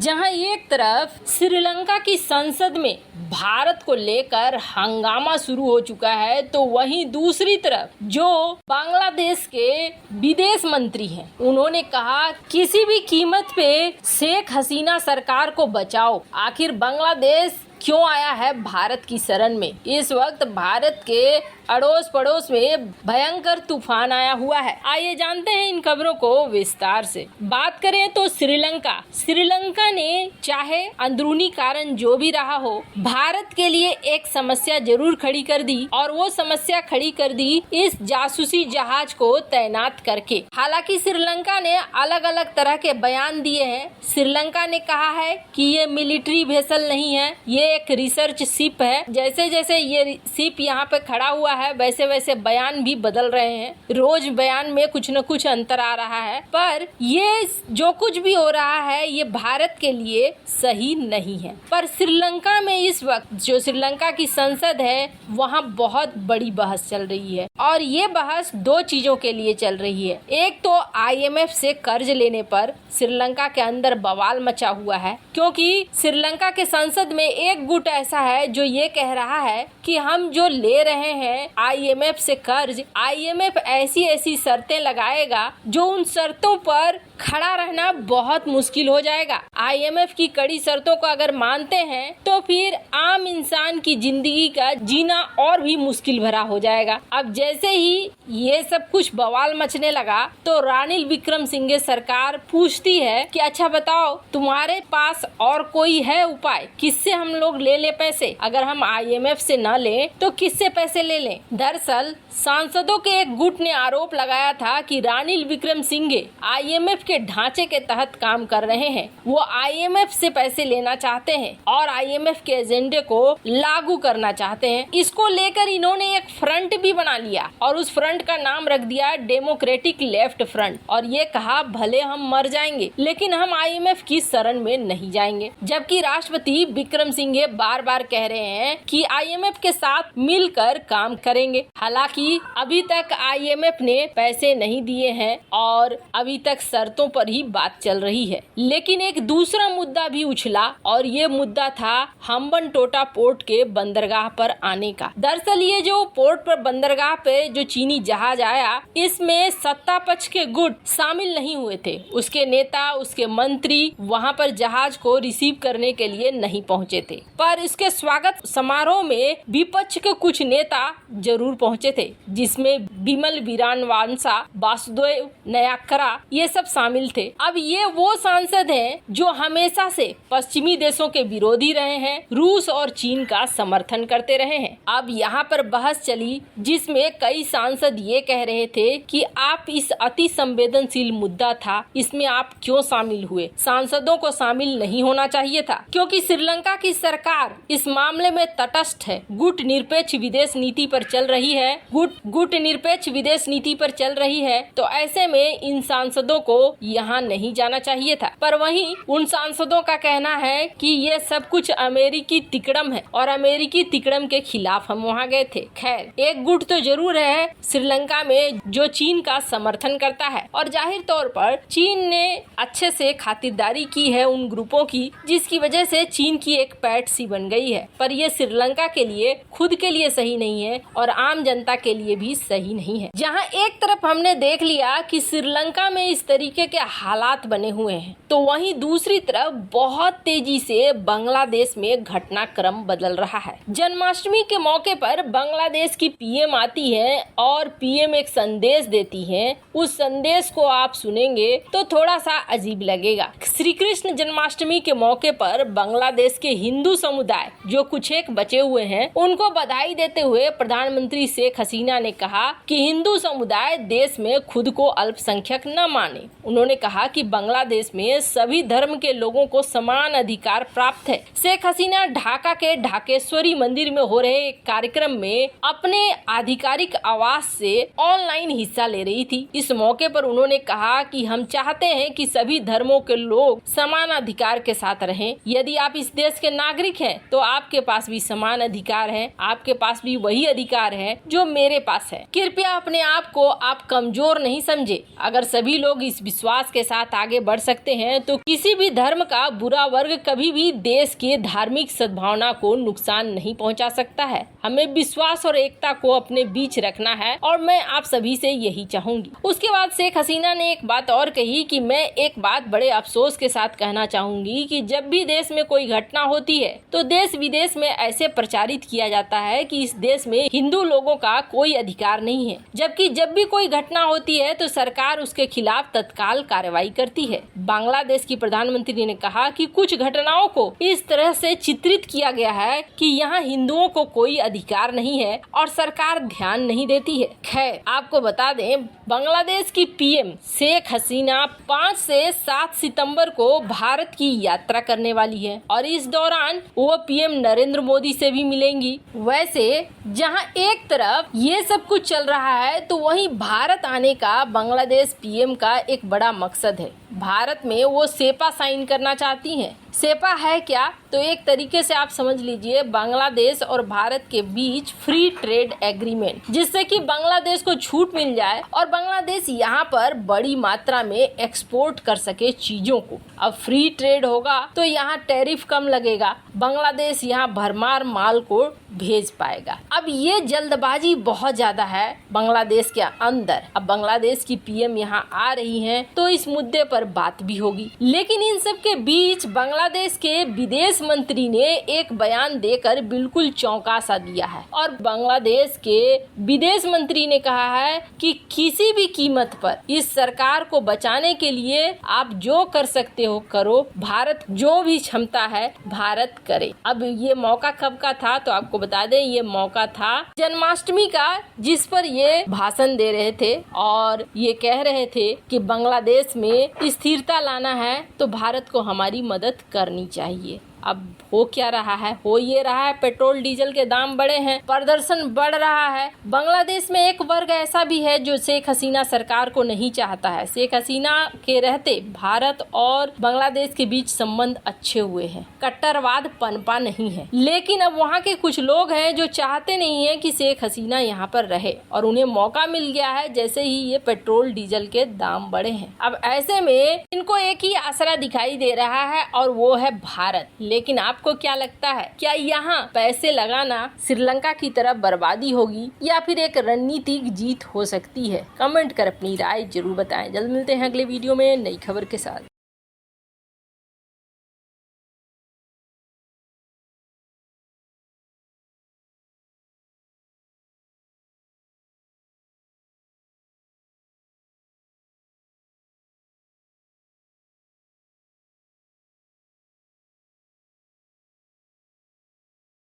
जहां एक तरफ श्रीलंका की संसद में भारत को लेकर हंगामा शुरू हो चुका है, तो वहीं दूसरी तरफ जो बांग्लादेश के विदेश मंत्री हैं, उन्होंने कहा किसी भी कीमत पे शेख हसीना सरकार को बचाओ। आखिर बांग्लादेश क्यों आया है भारत की शरण में? इस वक्त भारत के अड़ोस पड़ोस में भयंकर तूफान आया हुआ है। आइए जानते हैं इन खबरों को विस्तार से। बात करें तो श्रीलंका ने चाहे अंदरूनी कारण जो भी रहा हो, भारत के लिए एक समस्या जरूर खड़ी कर दी, और वो समस्या खड़ी कर दी इस जासूसी जहाज को तैनात करके। हालांकि श्रीलंका ने अलग अलग तरह के बयान दिए हैं। श्रीलंका ने कहा है कि ये मिलिट्री वेसल नहीं है, ये एक रिसर्च शिप है। जैसे जैसे ये शिप यहाँ पे खड़ा हुआ है, वैसे वैसे बयान भी बदल रहे हैं। रोज बयान में कुछ न कुछ अंतर आ रहा है, पर ये जो कुछ भी हो रहा है ये भारत के लिए सही नहीं है। पर श्रीलंका में इस वक्त जो श्रीलंका की संसद है, वहाँ बहुत बड़ी बहस चल रही है, और ये बहस दो चीजों के लिए चल रही है। एक तो IMF से कर्ज लेने पर श्रीलंका के अंदर बवाल मचा हुआ है, क्योंकि श्रीलंका के संसद में एक गुट ऐसा है जो ये कह रहा है कि हम जो ले रहे हैं IMF से कर्ज, IMF ऐसी ऐसी शर्तें लगाएगा जो उन शर्तों पर खड़ा रहना बहुत मुश्किल हो जाएगा। IMF की कड़ी शर्तों को अगर मानते हैं तो फिर आम इंसान की जिंदगी का जीना और भी मुश्किल भरा हो जाएगा। अब जैसे ही ये सब कुछ बवाल मचने लगा, तो रानिल विक्रमसिंघे सरकार पूछती है कि अच्छा बताओ, तुम्हारे पास और कोई है उपाय, किससे हम लोग ले पैसे? अगर हम IMF से न लें तो किससे पैसे ले लें? दरअसल सांसदों के एक गुट ने आरोप लगाया था कि रानिल विक्रमसिंघे IMF के ढांचे के तहत काम कर रहे हैं। वो IMF से पैसे लेना चाहते हैं और IMF के एजेंडे को लागू करना चाहते हैं। इसको लेकर इन्होंने एक फ्रंट भी बना लिया, और उस फ्रंट का नाम रख दिया डेमोक्रेटिक लेफ्ट फ्रंट, और ये कहा भले हम मर जाएंगे लेकिन हम IMF की शरण में नहीं जाएंगे। जबकि राष्ट्रपति विक्रमसिंघे बार बार कह रहे हैं कि IMF के साथ मिलकर काम करेंगे। हालांकि अभी तक IMF ने पैसे नहीं दिए हैं और अभी तक शर्तों पर ही बात चल रही है। लेकिन एक दूसरा मुद्दा भी उछला, और ये मुद्दा था हम्बनटोटा पोर्ट के बंदरगाह पर आने का। दरअसल ये जो पोर्ट पर बंदरगाह पे जो चीनी जहाज आया, इसमें सत्ता पक्ष के गुट शामिल नहीं हुए थे। उसके नेता, उसके मंत्री वहाँ पर जहाज को रिसीव करने के लिए नहीं पहुँचे थे, पर इसके स्वागत समारोह में विपक्ष के कुछ नेता जरूर पहुँचे थे, जिसमें बिमल वीरानवांसा, वासुदेव नयाकरा ये सब शामिल थे। अब ये वो सांसद हैं जो हमेशा से पश्चिमी देशों के विरोधी रहे हैं, रूस और चीन का समर्थन करते रहे हैं। अब यहाँ पर बहस चली, जिसमें कई सांसद ये कह रहे थे कि आप इस अति संवेदनशील मुद्दा था, इसमें आप क्यों शामिल हुए? सांसदों को शामिल नहीं होना चाहिए था, क्योंकि श्रीलंका की सरकार इस मामले में तटस्थ है, गुट निरपेक्ष विदेश नीति पर चल रही है, गुट निरपेक्ष विदेश नीति पर चल रही है। तो ऐसे में इन सांसदों को यहाँ नहीं जाना चाहिए था। पर वहीं उन सांसदों का कहना है कि ये सब कुछ अमेरिकी तिकड़म है, और अमेरिकी तिकड़म के खिलाफ हम वहाँ गए थे। खैर, एक गुट तो जरूर है श्रीलंका में जो चीन का समर्थन करता है, और जाहिर तौर पर चीन ने अच्छे से खातिरदारी की है उन ग्रुपों की, जिसकी वजह से चीन की एक पैठ सी बन गई है। पर ये श्रीलंका के लिए, खुद के लिए सही नहीं है, और आम जनता के लिए भी सही नहीं है। जहाँ एक तरफ हमने देख लिया कि श्रीलंका में इस तरीके के हालात बने हुए हैं, तो वहीं दूसरी तरफ बहुत तेजी से बांग्लादेश में घटनाक्रम बदल रहा है। जन्माष्टमी के मौके पर बांग्लादेश की PM आती है और PM एक संदेश देती है। उस संदेश को आप सुनेंगे तो थोड़ा सा अजीब लगेगा। श्री कृष्ण जन्माष्टमी के मौके पर बांग्लादेश के हिंदू समुदाय जो कुछ एक बचे हुए हैं, उनको बधाई देते हुए प्रधानमंत्री शेख हसीना ने कहा कि हिंदू समुदाय देश में खुद को अल्पसंख्यक न माने। उन्होंने कहा कि बांग्लादेश में सभी धर्म के लोगों को समान अधिकार प्राप्त है। शेख हसीना ढाका के ढाकेश्वरी मंदिर में हो रहे एक कार्यक्रम में अपने आधिकारिक आवास से ऑनलाइन हिस्सा ले रही थी। इस मौके पर उन्होंने कहा कि हम चाहते हैं कि सभी धर्मों के लोग समान अधिकार के साथ रहें। यदि आप इस देश के नागरिक हैं तो आपके पास भी समान अधिकार है, आपके पास भी वही अधिकार है जो मेरे पास है। कृपया अपने आप को आप कमजोर नहीं समझे। अगर सभी लोग इस विश्वास के साथ आगे बढ़ सकते हैं तो किसी भी धर्म का बुरा वर्ग कभी भी देश के धार्मिक सद्भावना को नुकसान नहीं पहुंचा सकता है। हमें विश्वास और एकता को अपने बीच रखना है और मैं आप सभी से यही चाहूंगी। उसके बाद शेख हसीना ने एक बात और कही कि मैं एक बात बड़े अफसोस के साथ कहना चाहूंगी कि जब भी देश में कोई घटना होती है तो देश विदेश में ऐसे प्रचारित किया जाता है कि इस देश में हिंदू लोगों का कोई अधिकार नहीं है, जबकि जब भी कोई घटना होती है तो सरकार उसके खिलाफ तत्काल कार्रवाई करती है। बांग्लादेश की प्रधानमंत्री ने कहा कि कुछ घटनाओं को इस तरह से चित्रित किया गया है कि यहाँ हिंदुओं को कोई अधिकार नहीं है और सरकार ध्यान नहीं देती है। खैर, आपको बता दें, बांग्लादेश की पीएम शेख हसीना 5 से 7 सितंबर को भारत की यात्रा करने वाली है और इस दौरान वो पीएम नरेंद्र मोदी से भी मिलेंगी। वैसे जहां एक तरफ ये सब कुछ चल रहा है तो वहीं भारत आने का बांग्लादेश पीएम का एक बड़ा मकसद है। भारत में वो सेपा साइन करना चाहती हैं। सेपा है क्या? तो एक तरीके से आप समझ लीजिए बांग्लादेश और भारत के बीच फ्री ट्रेड एग्रीमेंट, जिससे कि बांग्लादेश को छूट मिल जाए और बांग्लादेश यहाँ पर बड़ी मात्रा में एक्सपोर्ट कर सके चीजों को। अब फ्री ट्रेड होगा तो यहाँ टैरिफ कम लगेगा, बांग्लादेश यहाँ भरमार माल को भेज पाएगा। अब ये जल्दबाजी बहुत ज्यादा है बांग्लादेश के अंदर। अब बांग्लादेश की पीएम यहाँ आ रही हैं तो इस मुद्दे पर बात भी होगी, लेकिन इन सब के बीच बांग्लादेश के विदेश मंत्री ने एक बयान देकर बिल्कुल चौंका सा दिया है और बांग्लादेश के विदेश मंत्री ने कहा है कि किसी भी कीमत पर इस सरकार को बचाने के लिए आप जो कर सकते हो करो, भारत जो भी क्षमता है भारत करे। अब ये मौका कब का था तो आपको बता दें, ये मौका था जन्माष्टमी का, जिस पर ये भाषण दे रहे थे और ये कह रहे थे कि बांग्लादेश में स्थिरता लाना है तो भारत को हमारी मदद करनी चाहिए। अब हो क्या रहा है? हो ये रहा है पेट्रोल डीजल के दाम बढ़े हैं, प्रदर्शन बढ़ रहा है। बांग्लादेश में एक वर्ग ऐसा भी है जो शेख हसीना सरकार को नहीं चाहता है। शेख हसीना के रहते भारत और बांग्लादेश के बीच संबंध अच्छे हुए हैं, कट्टरवाद पनपा नहीं है। लेकिन अब वहाँ के कुछ लोग हैं जो चाहते नहीं है कि शेख हसीना यहाँ पर रहे और उन्हें मौका मिल गया है जैसे ही ये पेट्रोल डीजल के दाम बढ़े हैं। अब ऐसे में इनको एक ही आसरा दिखाई दे रहा है और वो है भारत। लेकिन आपको क्या लगता है, क्या यहाँ पैसे लगाना श्रीलंका की तरफ बर्बादी होगी या फिर एक रणनीतिक जीत हो सकती है? कमेंट कर अपनी राय जरूर बताएं। जल्द मिलते हैं अगले वीडियो में नई खबर के साथ।